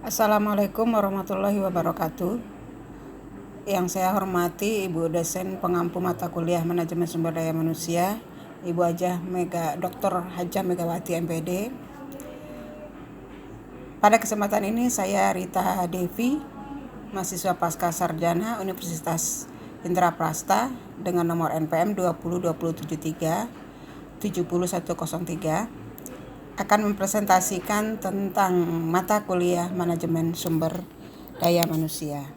Assalamualaikum warahmatullahi wabarakatuh. Yang saya hormati Ibu dosen pengampu mata kuliah Manajemen Sumber Daya Manusia, Ibu Dr. Hajah Megawati MPD. Pada kesempatan ini saya Rita Devi, mahasiswa pasca sarjana Universitas Indraprasta dengan nomor NPM 202073 akan mempresentasikan tentang mata kuliah Manajemen Sumber Daya Manusia.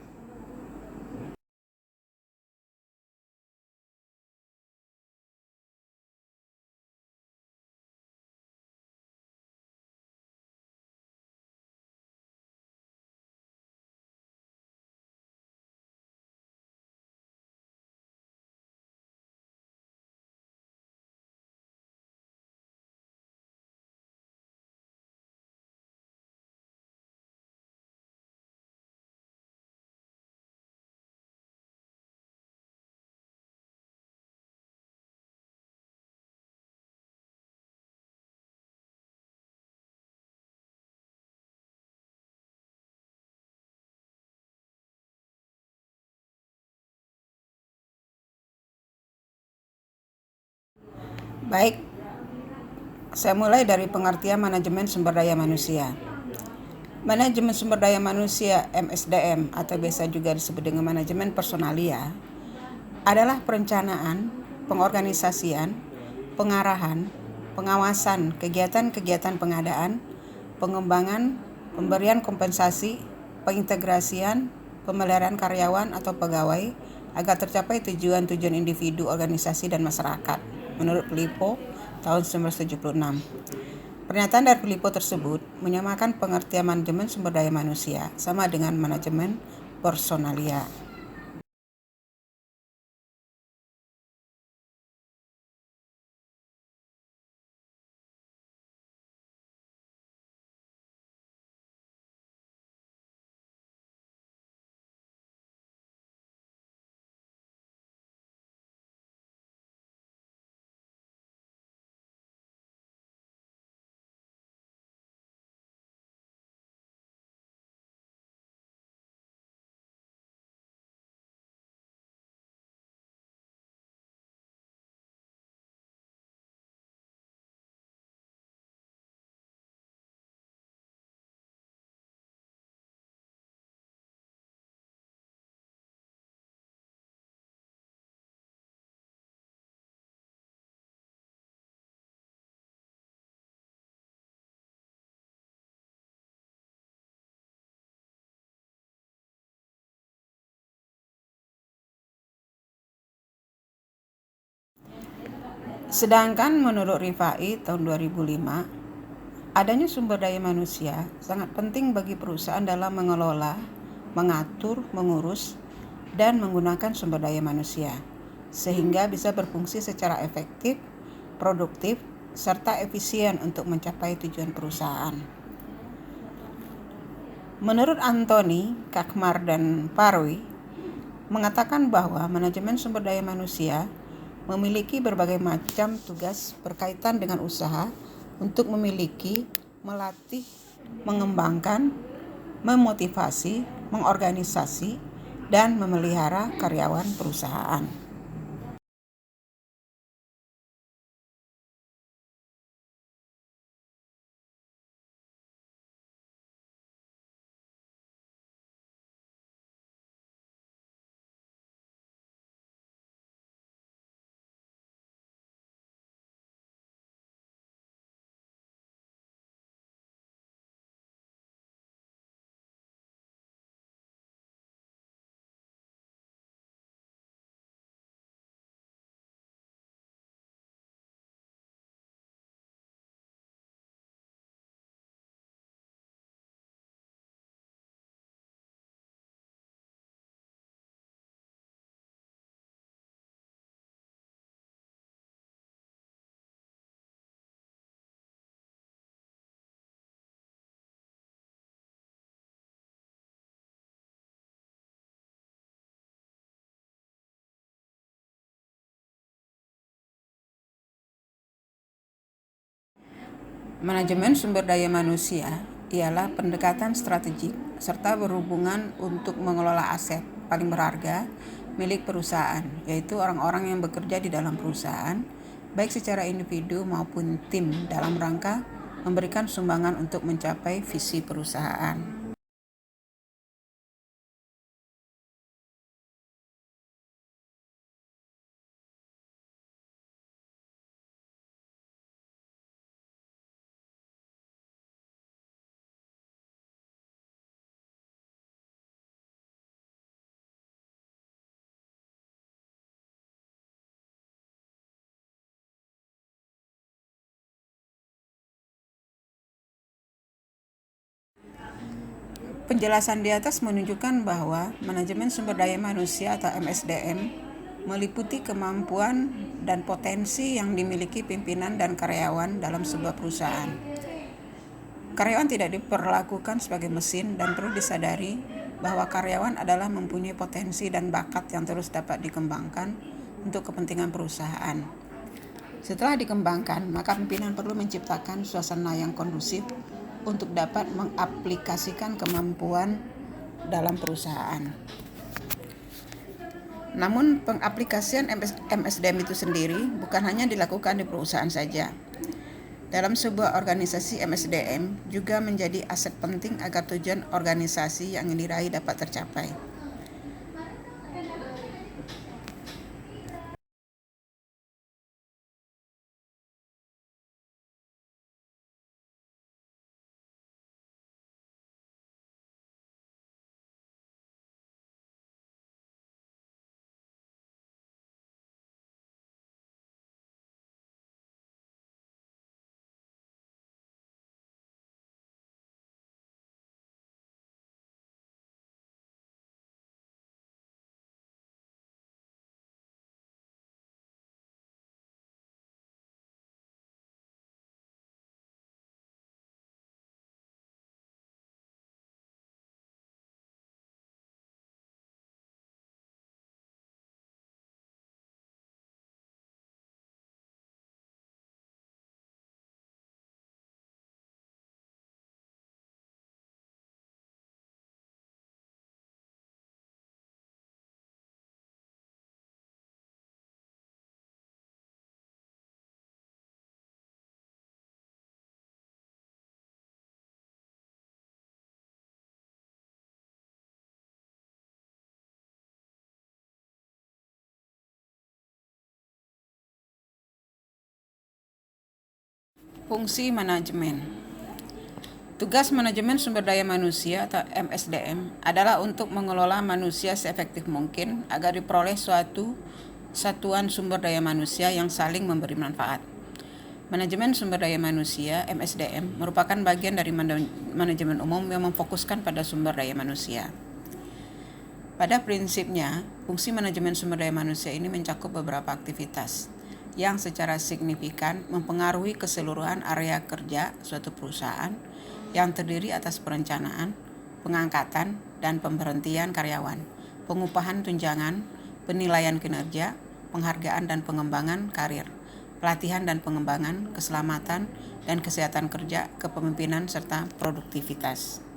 Baik, saya mulai dari pengertian manajemen sumber daya manusia. Manajemen sumber daya manusia (MSDM) atau biasa juga disebut dengan manajemen personalia adalah perencanaan, pengorganisasian, pengarahan, pengawasan kegiatan-kegiatan pengadaan, pengembangan, pemberian kompensasi, pengintegrasian, pemeliharaan karyawan atau pegawai agar tercapai tujuan-tujuan individu, organisasi, dan masyarakat, menurut Filippo tahun 1976. Pernyataan dari Filippo tersebut menyamakan pengertian manajemen sumber daya manusia sama dengan manajemen personalia. Sedangkan menurut Rifai tahun 2005, adanya sumber daya manusia sangat penting bagi perusahaan dalam mengelola, mengatur, mengurus, dan menggunakan sumber daya manusia, sehingga bisa berfungsi secara efektif, produktif, serta efisien untuk mencapai tujuan perusahaan. Menurut Anthony, Kakmar, dan Parwi, mengatakan bahwa manajemen sumber daya manusia memiliki berbagai macam tugas berkaitan dengan usaha untuk memiliki, melatih, mengembangkan, memotivasi, mengorganisasi, dan memelihara karyawan perusahaan. Manajemen sumber daya manusia ialah pendekatan strategik serta berhubungan untuk mengelola aset paling berharga milik perusahaan, yaitu orang-orang yang bekerja di dalam perusahaan, baik secara individu maupun tim dalam rangka memberikan sumbangan untuk mencapai visi perusahaan. Penjelasan di atas menunjukkan bahwa manajemen sumber daya manusia atau MSDM meliputi kemampuan dan potensi yang dimiliki pimpinan dan karyawan dalam sebuah perusahaan. Karyawan tidak diperlakukan sebagai mesin dan perlu disadari bahwa karyawan adalah mempunyai potensi dan bakat yang terus dapat dikembangkan untuk kepentingan perusahaan. Setelah dikembangkan, maka pimpinan perlu menciptakan suasana yang kondusif untuk dapat mengaplikasikan kemampuan dalam perusahaan. Namun pengaplikasian MSDM itu sendiri bukan hanya dilakukan di perusahaan saja. Dalam sebuah organisasi, MSDM juga menjadi aset penting agar tujuan organisasi yang diraih dapat tercapai. Fungsi manajemen. Tugas manajemen sumber daya manusia atau MSDM adalah untuk mengelola manusia seefektif mungkin agar diperoleh suatu satuan sumber daya manusia yang saling memberi manfaat. Manajemen sumber daya manusia (MSDM) merupakan bagian dari manajemen umum yang memfokuskan pada sumber daya manusia. Pada prinsipnya, fungsi manajemen sumber daya manusia ini mencakup beberapa aktivitas yang secara signifikan mempengaruhi keseluruhan area kerja suatu perusahaan yang terdiri atas perencanaan, pengangkatan, dan pemberhentian karyawan, pengupahan tunjangan, penilaian kinerja, penghargaan dan pengembangan karir, pelatihan dan pengembangan, keselamatan dan kesehatan kerja, kepemimpinan, serta produktivitas.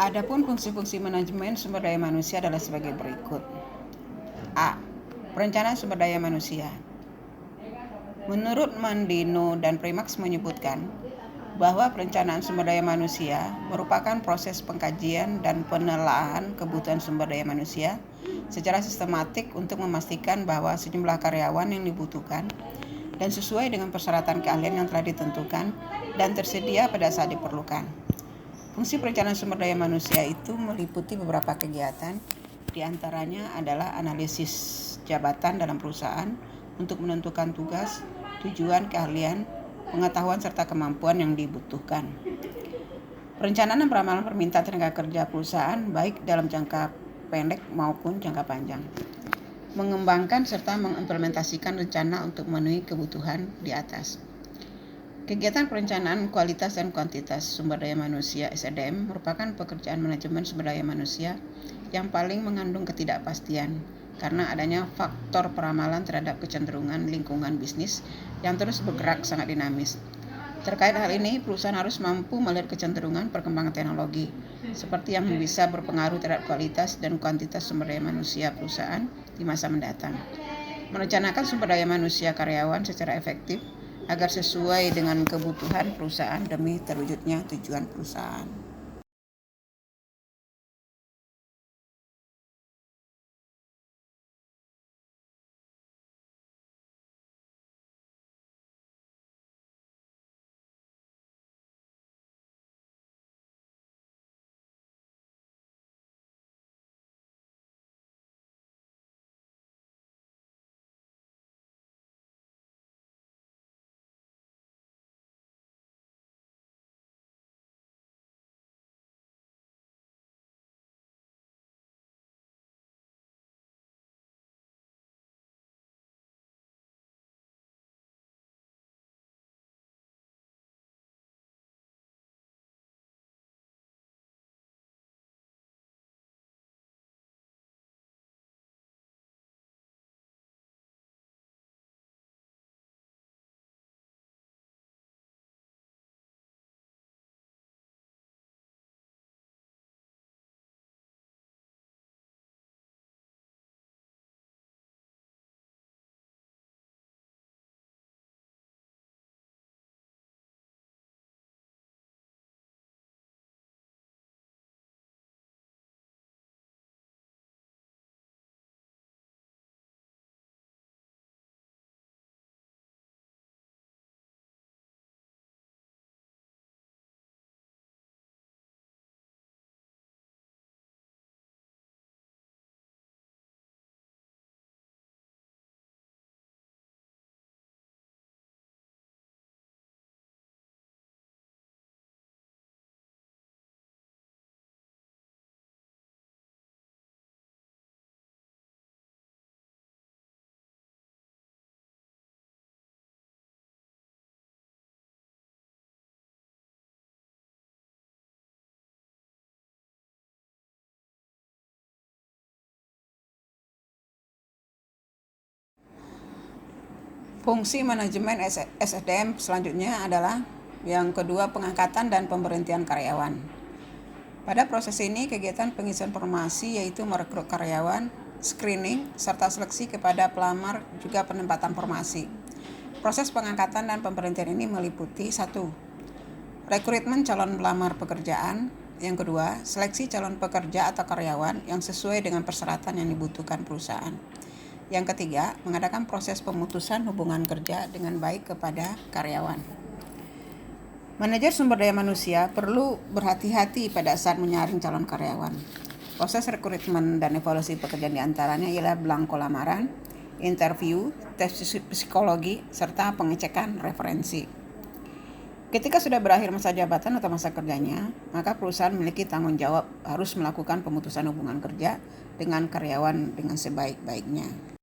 Adapun fungsi-fungsi manajemen sumber daya manusia adalah sebagai berikut. A. Perencanaan sumber daya manusia. Menurut Mandino dan Primax menyebutkan bahwa perencanaan sumber daya manusia merupakan proses pengkajian dan penelaahan kebutuhan sumber daya manusia secara sistematik untuk memastikan bahwa sejumlah karyawan yang dibutuhkan dan sesuai dengan persyaratan keahlian yang telah ditentukan dan tersedia pada saat diperlukan. Fungsi perencanaan sumber daya manusia itu meliputi beberapa kegiatan, di antaranya adalah analisis jabatan dalam perusahaan untuk menentukan tugas, tujuan, keahlian, pengetahuan serta kemampuan yang dibutuhkan. Perencanaan dan peramalan permintaan tenaga kerja perusahaan baik dalam jangka pendek maupun jangka panjang. Mengembangkan serta mengimplementasikan rencana untuk memenuhi kebutuhan di atas. Kegiatan perencanaan kualitas dan kuantitas sumber daya manusia (SDM) merupakan pekerjaan manajemen sumber daya manusia yang paling mengandung ketidakpastian karena adanya faktor peramalan terhadap kecenderungan lingkungan bisnis yang terus bergerak sangat dinamis. Terkait hal ini, perusahaan harus mampu melihat kecenderungan perkembangan teknologi, seperti yang bisa berpengaruh terhadap kualitas dan kuantitas sumber daya manusia perusahaan di masa mendatang. Merencanakan sumber daya manusia karyawan secara efektif agar sesuai dengan kebutuhan perusahaan demi terwujudnya tujuan perusahaan. Fungsi manajemen SDM selanjutnya adalah yang kedua, pengangkatan dan pemberhentian karyawan. Pada proses ini, kegiatan pengisian informasi yaitu merekrut karyawan, screening, serta seleksi kepada pelamar juga penempatan formasi. Proses pengangkatan dan pemberhentian ini meliputi 1. Rekrutmen calon pelamar pekerjaan. Yang kedua, seleksi calon pekerja atau karyawan yang sesuai dengan persyaratan yang dibutuhkan perusahaan. Yang ketiga, mengadakan proses pemutusan hubungan kerja dengan baik kepada karyawan. Manajer sumber daya manusia perlu berhati-hati pada saat menyaring calon karyawan. Proses rekrutmen dan evaluasi pekerjaan diantaranya ialah belangko lamaran, interview, tes psikologi, serta pengecekan referensi. Ketika sudah berakhir masa jabatan atau masa kerjanya, maka perusahaan memiliki tanggung jawab harus melakukan pemutusan hubungan kerja dengan karyawan dengan sebaik-baiknya.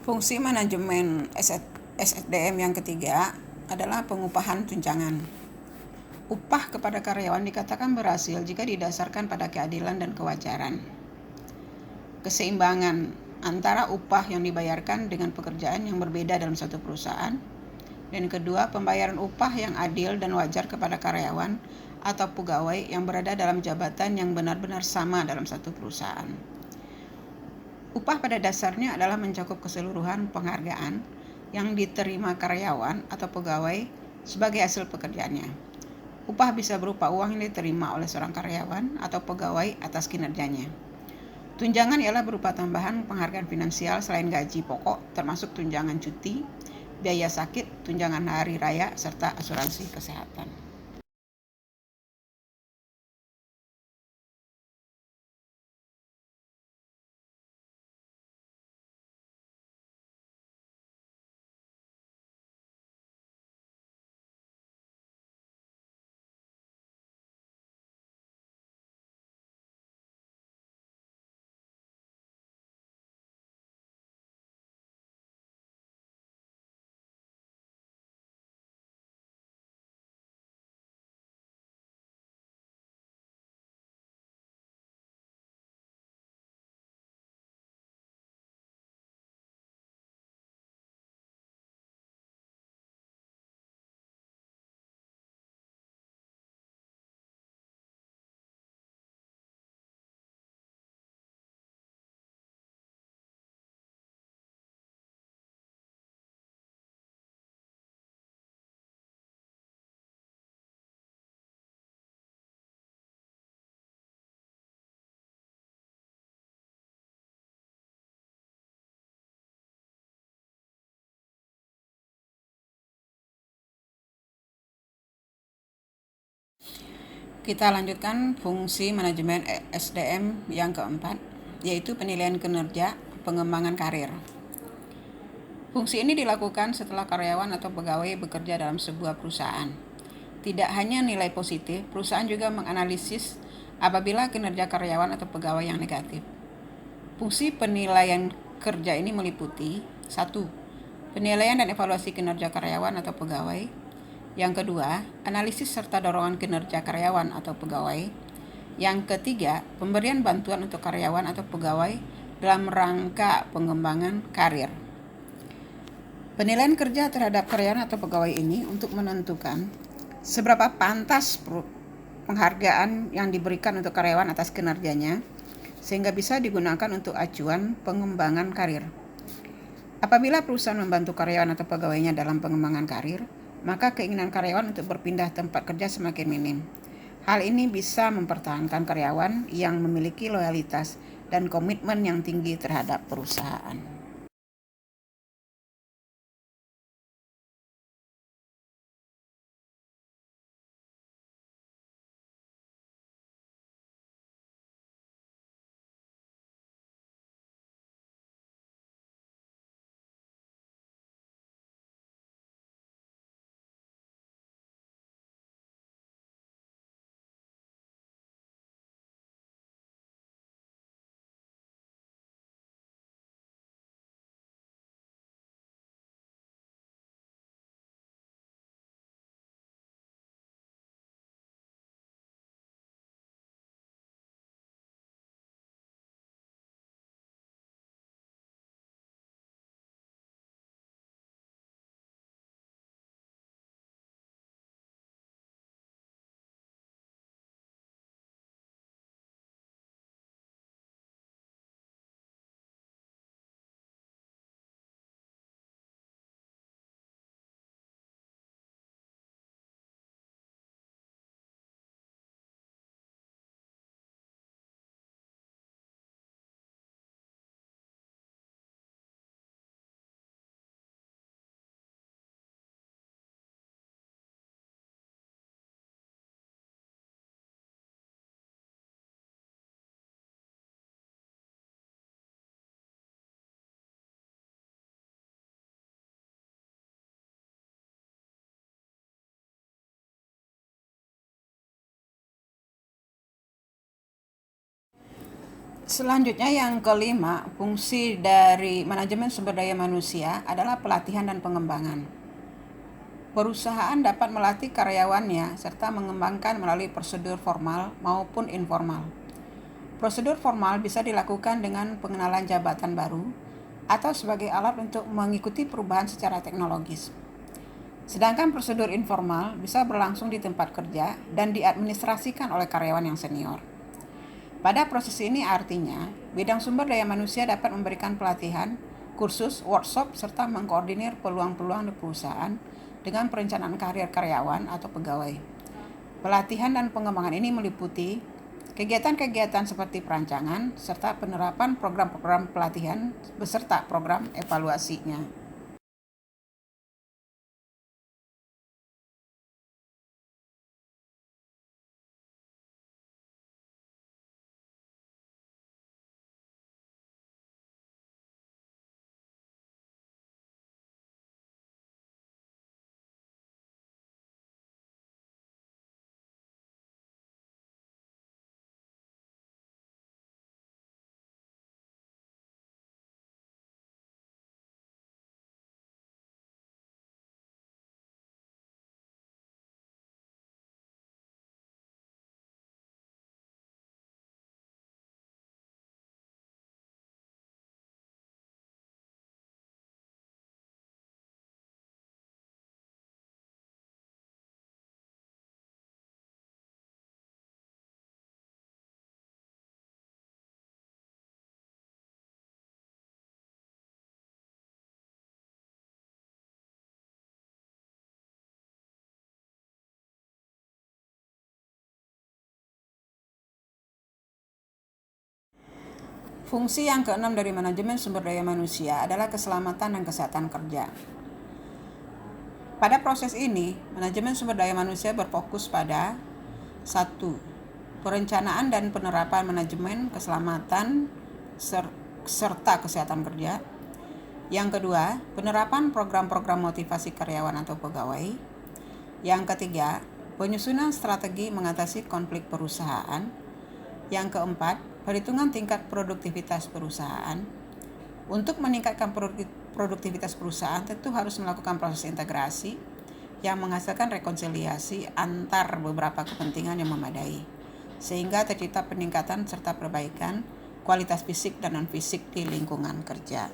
Fungsi manajemen SDM yang ketiga adalah pengupahan tunjangan. Upah kepada karyawan dikatakan berhasil jika didasarkan pada keadilan dan kewajaran. Keseimbangan antara upah yang dibayarkan dengan pekerjaan yang berbeda dalam satu perusahaan. Dan kedua, pembayaran upah yang adil dan wajar kepada karyawan atau pegawai yang berada dalam jabatan yang benar-benar sama dalam satu perusahaan. Upah pada dasarnya adalah mencakup keseluruhan penghargaan yang diterima karyawan atau pegawai sebagai hasil pekerjaannya. Upah bisa berupa uang yang diterima oleh seorang karyawan atau pegawai atas kinerjanya. Tunjangan ialah berupa tambahan penghargaan finansial selain gaji pokok, termasuk tunjangan cuti, biaya sakit, tunjangan hari raya, serta asuransi kesehatan. Kita lanjutkan fungsi manajemen SDM yang keempat, yaitu penilaian kinerja, pengembangan karir. Fungsi ini dilakukan setelah karyawan atau pegawai bekerja dalam sebuah perusahaan. Tidak hanya nilai positif, perusahaan juga menganalisis apabila kinerja karyawan atau pegawai yang negatif. Fungsi penilaian kerja ini meliputi 1. Penilaian dan evaluasi kinerja karyawan atau pegawai. Yang kedua, analisis serta dorongan kinerja karyawan atau pegawai. Yang ketiga, pemberian bantuan untuk karyawan atau pegawai dalam rangka pengembangan karir. Penilaian kerja terhadap karyawan atau pegawai ini untuk menentukan seberapa pantas penghargaan yang diberikan untuk karyawan atas kinerjanya, sehingga bisa digunakan untuk acuan pengembangan karir. Apabila perusahaan membantu karyawan atau pegawainya dalam pengembangan karir, maka keinginan karyawan untuk berpindah tempat kerja semakin minim. Hal ini bisa mempertahankan karyawan yang memiliki loyalitas dan komitmen yang tinggi terhadap perusahaan. Selanjutnya yang kelima, fungsi dari manajemen sumber daya manusia adalah pelatihan dan pengembangan. Perusahaan dapat melatih karyawannya serta mengembangkan melalui prosedur formal maupun informal. Prosedur formal bisa dilakukan dengan pengenalan jabatan baru atau sebagai alat untuk mengikuti perubahan secara teknologis. Sedangkan prosedur informal bisa berlangsung di tempat kerja dan diadministrasikan oleh karyawan yang senior. Pada proses ini artinya, bidang sumber daya manusia dapat memberikan pelatihan, kursus, workshop, serta mengkoordinir peluang-peluang di perusahaan dengan perencanaan karir karyawan atau pegawai. Pelatihan dan pengembangan ini meliputi kegiatan-kegiatan seperti perancangan serta penerapan program-program pelatihan beserta program evaluasinya. Fungsi yang keenam dari manajemen sumber daya manusia adalah keselamatan dan kesehatan kerja. Pada proses ini, manajemen sumber daya manusia berfokus pada 1. Perencanaan dan penerapan manajemen keselamatan serta kesehatan kerja. Yang kedua, penerapan program-program motivasi karyawan atau pegawai. Yang ketiga, penyusunan strategi mengatasi konflik perusahaan. Yang keempat, perhitungan tingkat produktivitas perusahaan. Untuk meningkatkan produktivitas perusahaan tentu harus melakukan proses integrasi yang menghasilkan rekonsiliasi antar beberapa kepentingan yang memadai, sehingga tercipta peningkatan serta perbaikan kualitas fisik dan non-fisik di lingkungan kerja.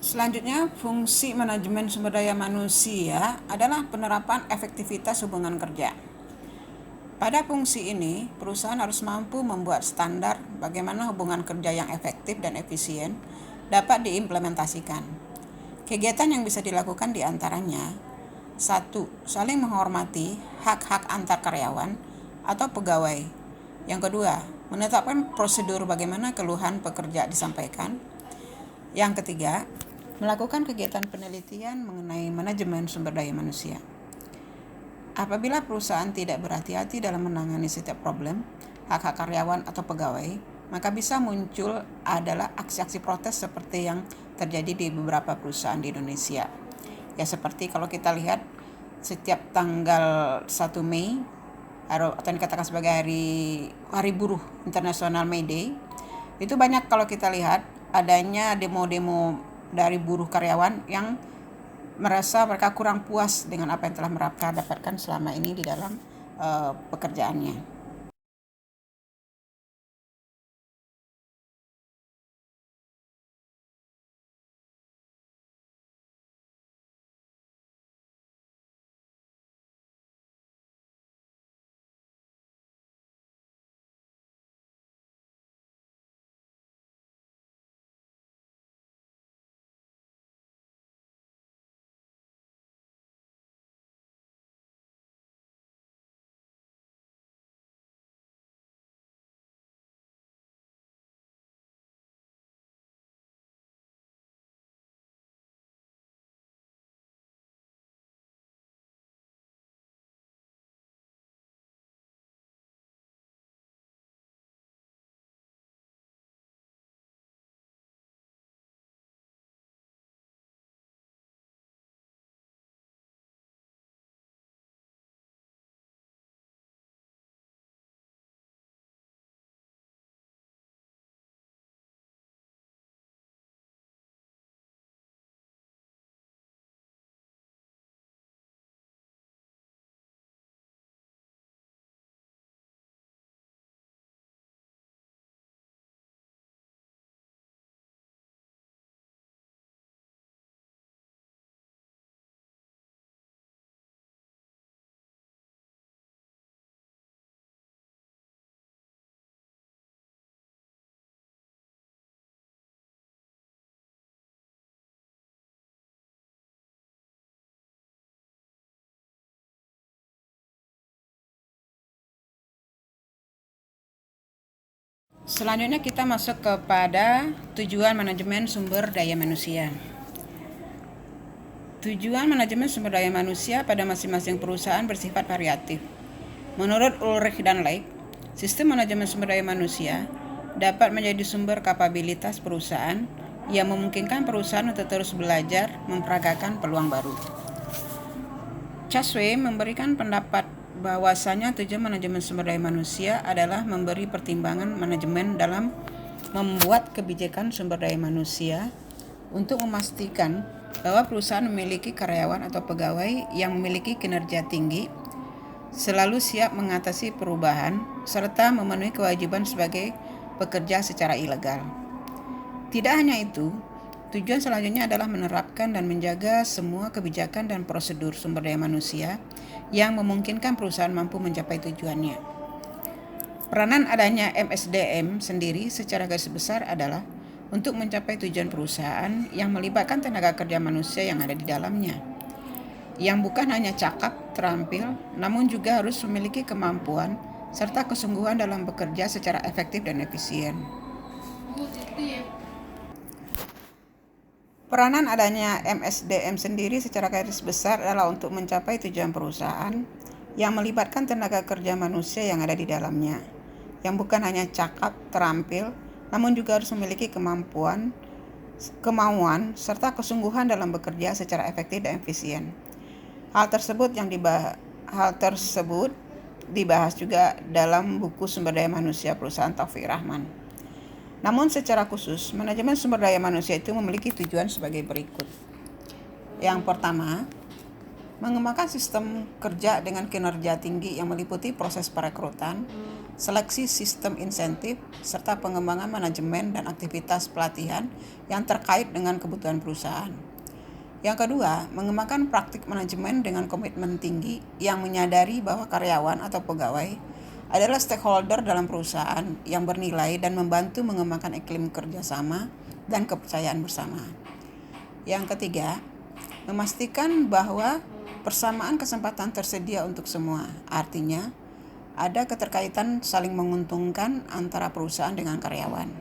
Selanjutnya, fungsi manajemen sumber daya manusia adalah penerapan efektivitas hubungan kerja. Pada fungsi ini, perusahaan harus mampu membuat standar bagaimana hubungan kerja yang efektif dan efisien dapat diimplementasikan. Kegiatan yang bisa dilakukan diantaranya: 1. Saling menghormati hak-hak antar karyawan atau pegawai. Yang kedua, menetapkan prosedur bagaimana keluhan pekerja disampaikan. Yang ketiga, melakukan kegiatan penelitian mengenai manajemen sumber daya manusia. Apabila perusahaan tidak berhati-hati dalam menangani setiap problem hak-hak karyawan atau pegawai, maka bisa muncul adalah aksi-aksi protes seperti yang terjadi di beberapa perusahaan di Indonesia. Ya, seperti kalau kita lihat setiap tanggal 1 Mei atau yang dikatakan sebagai hari buruh internasional May Day, itu banyak kalau kita lihat adanya demo-demo dari buruh karyawan yang merasa mereka kurang puas dengan apa yang telah mereka dapatkan selama ini di dalam pekerjaannya. Selanjutnya kita masuk kepada tujuan manajemen sumber daya manusia. Tujuan manajemen sumber daya manusia pada masing-masing perusahaan bersifat variatif. Menurut Ulrich dan Lake, sistem manajemen sumber daya manusia dapat menjadi sumber kapabilitas perusahaan yang memungkinkan perusahaan untuk terus belajar memperagakan peluang baru. Chasway memberikan pendapat bahwasanya tujuan manajemen sumber daya manusia adalah memberi pertimbangan manajemen dalam membuat kebijakan sumber daya manusia untuk memastikan bahwa perusahaan memiliki karyawan atau pegawai yang memiliki kinerja tinggi, selalu siap mengatasi perubahan, serta memenuhi kewajiban sebagai pekerja secara ilegal. Tidak hanya itu, tujuan selanjutnya adalah menerapkan dan menjaga semua kebijakan dan prosedur sumber daya manusia yang memungkinkan perusahaan mampu mencapai tujuannya. Peranan adanya MSDM sendiri secara garis besar adalah untuk mencapai tujuan perusahaan yang melibatkan tenaga kerja manusia yang ada di dalamnya, yang bukan hanya cakap, terampil, namun juga harus memiliki kemampuan serta kesungguhan dalam bekerja secara efektif dan efisien. Peranan adanya MSDM sendiri secara garis besar adalah untuk mencapai tujuan perusahaan yang melibatkan tenaga kerja manusia yang ada di dalamnya, yang bukan hanya cakap, terampil, namun juga harus memiliki kemauan, serta kesungguhan dalam bekerja secara efektif dan efisien. Hal tersebut dibahas juga dalam buku Sumber Daya Manusia Perusahaan Taufik Rahman. Namun secara khusus, manajemen sumber daya manusia itu memiliki tujuan sebagai berikut. Yang pertama, mengembangkan sistem kerja dengan kinerja tinggi yang meliputi proses perekrutan, seleksi sistem insentif, serta pengembangan manajemen dan aktivitas pelatihan yang terkait dengan kebutuhan perusahaan. Yang kedua, mengembangkan praktik manajemen dengan komitmen tinggi yang menyadari bahwa karyawan atau pegawai adalah stakeholder dalam perusahaan yang bernilai dan membantu mengembangkan iklim kerjasama dan kepercayaan bersama. Yang ketiga, memastikan bahwa persamaan kesempatan tersedia untuk semua, artinya ada keterkaitan saling menguntungkan antara perusahaan dengan karyawan.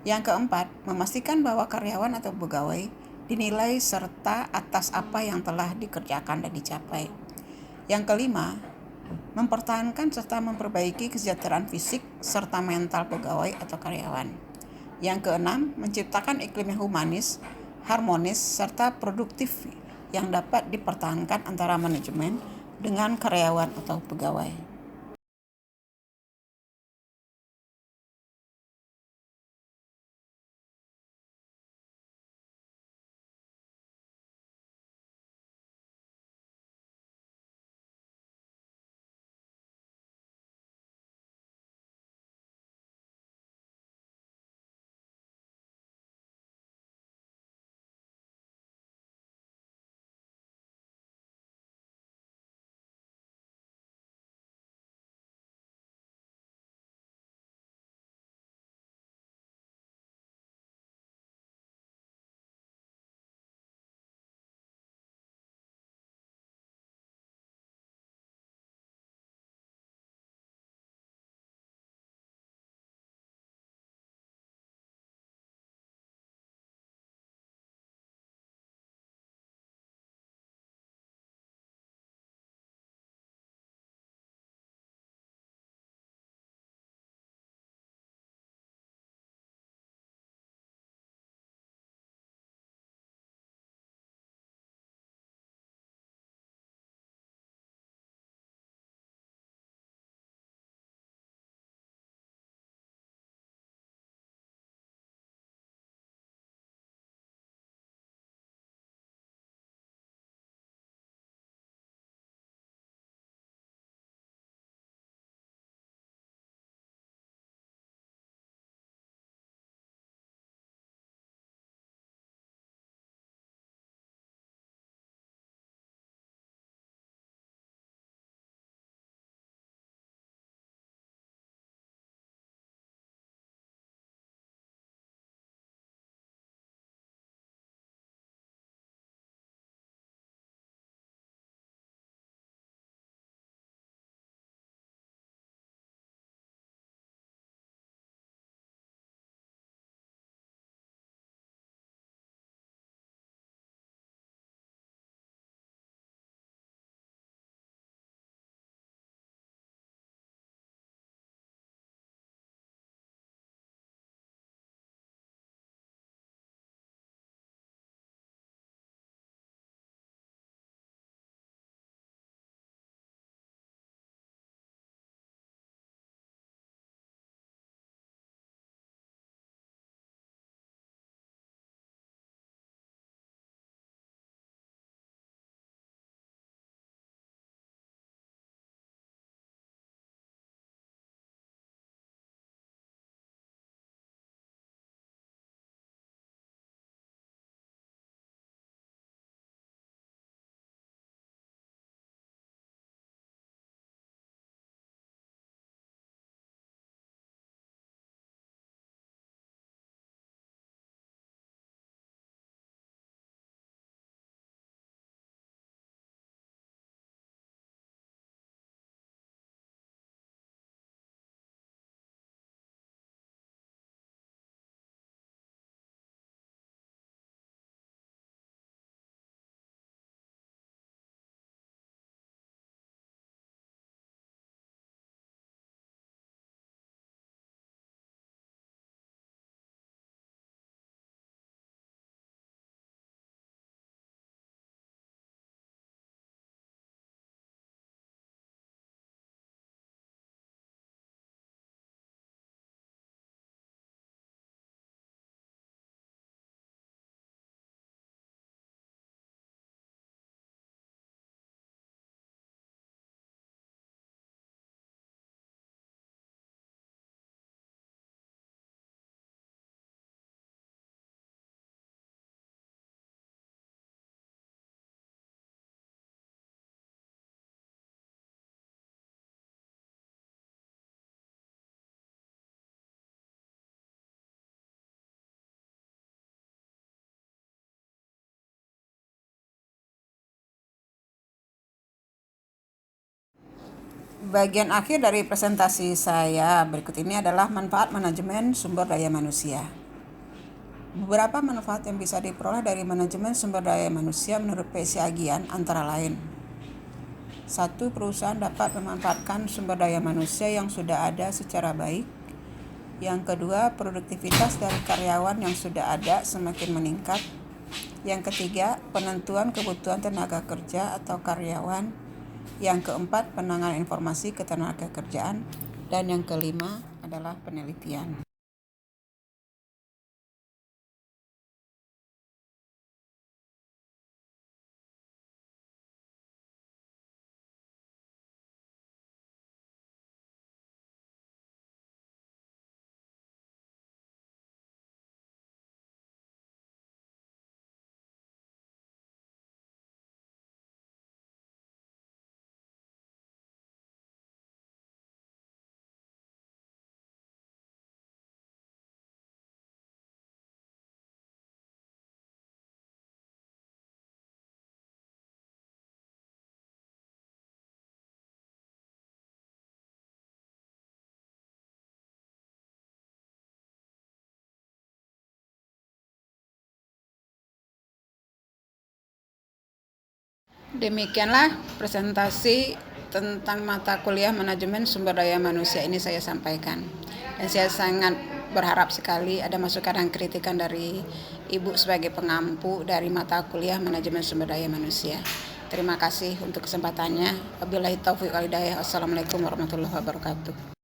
Yang keempat, memastikan bahwa karyawan atau pegawai dinilai serta atas apa yang telah dikerjakan dan dicapai. Yang kelima, mempertahankan serta memperbaiki kesejahteraan fisik serta mental pegawai atau karyawan. Yang keenam, menciptakan iklim yang humanis, harmonis, serta produktif yang dapat dipertahankan antara manajemen dengan karyawan atau pegawai. Bagian akhir dari presentasi saya berikut ini adalah manfaat manajemen sumber daya manusia. Beberapa manfaat yang bisa diperoleh dari manajemen sumber daya manusia menurut PSI Agian antara lain: 1. Perusahaan dapat memanfaatkan sumber daya manusia yang sudah ada secara baik. Yang kedua, produktivitas dari karyawan yang sudah ada semakin meningkat. Yang ketiga, penentuan kebutuhan tenaga kerja atau karyawan. Yang keempat, penanganan informasi ketenagakerjaan. Dan yang kelima adalah penelitian. Demikianlah presentasi tentang mata kuliah manajemen sumber daya manusia ini saya sampaikan. Dan saya sangat berharap sekali ada masukan dan kritikan dari Ibu sebagai pengampu dari mata kuliah manajemen sumber daya manusia. Terima kasih untuk kesempatannya. Wabillahi taufiq wal hidayah. Wassalamualaikum warahmatullahi wabarakatuh.